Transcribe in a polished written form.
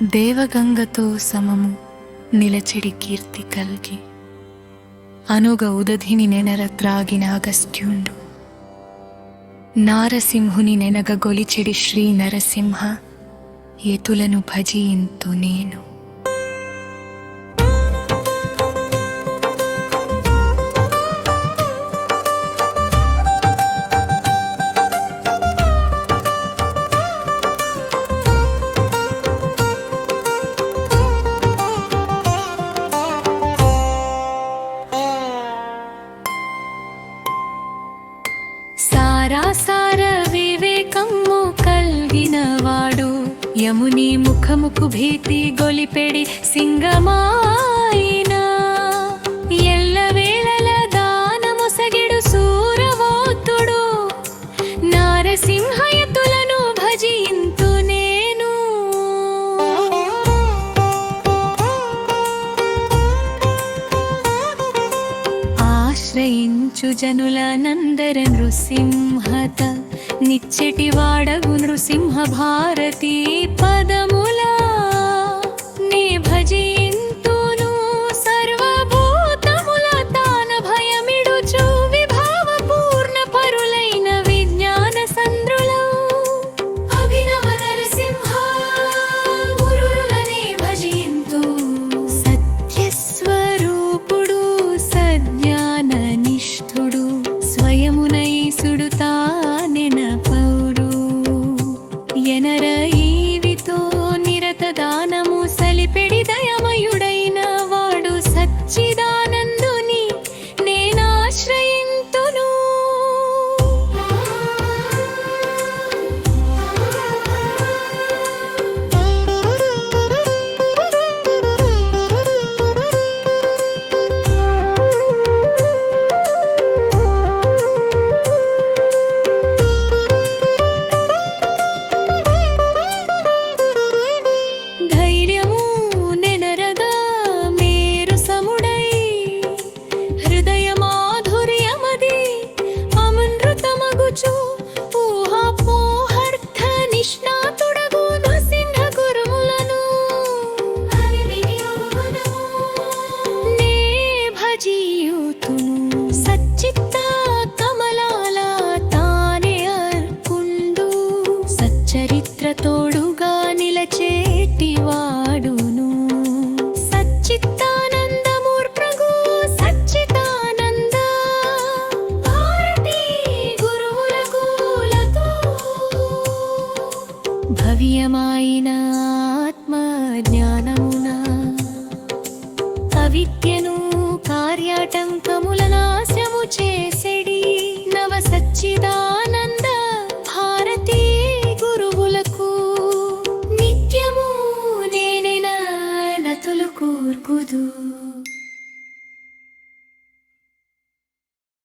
దేవగంగతో సమము నిలచెడి కీర్తి కల్గి అనుగ ఉదధిని నెనర త్రాగిన అగస్త్యుండు నారసింహుని నెనగ గొలిచెడి శ్రీ నరసింహ ఎతులను భజియింతు నేను. సార వివేకము కల్గినవాడు యముని ముఖముకు భీతి గొలిపెడి సింగమాయిన ఎల్లవేళల దానముసగిడు సూరవోతుడు నారసింహయతులను భజింతు నేను. ఆశ్రయించు జనుల నందర నృసింహత నిచ్చెటి వాడగు నృసింహ భారతీ పదములా నే భజింతును సర్వభూతముల తాన భయమిడుచు విభావ పూర్ణ పరులైన విజ్ఞాన సంద్రులు అభినవ నరసింహ గురులనే భజింతు. సత్యస్వరూపుడు సజ్ఞాన నిష్ఠుడు స్వయమునైసుడు తానెన పౌడు ఎనర ఈవితో నిరత దానము సలిపెడి దయమయుడైన వాడు సచ్చిదానందుని నేనాశ్రయింతును. సచ్చిత్త కమలాల తానే అర్పుండు సచ్చరిత్ర తోడుగా నిలచేటి వాడును. సచ్చిత్తానందమూర్ప్రభు సచ్చిదానంద భారతీ గురువులకు లతో భవ్యమైన ఆత్మ జ్ఞానమున అవిద్యను కార్యాటంకముల నాశము చేసెడి నవ సచ్చిదానంద భారతీ గురువులకు నిత్యము నేనెన నతులు కూర్కుదు.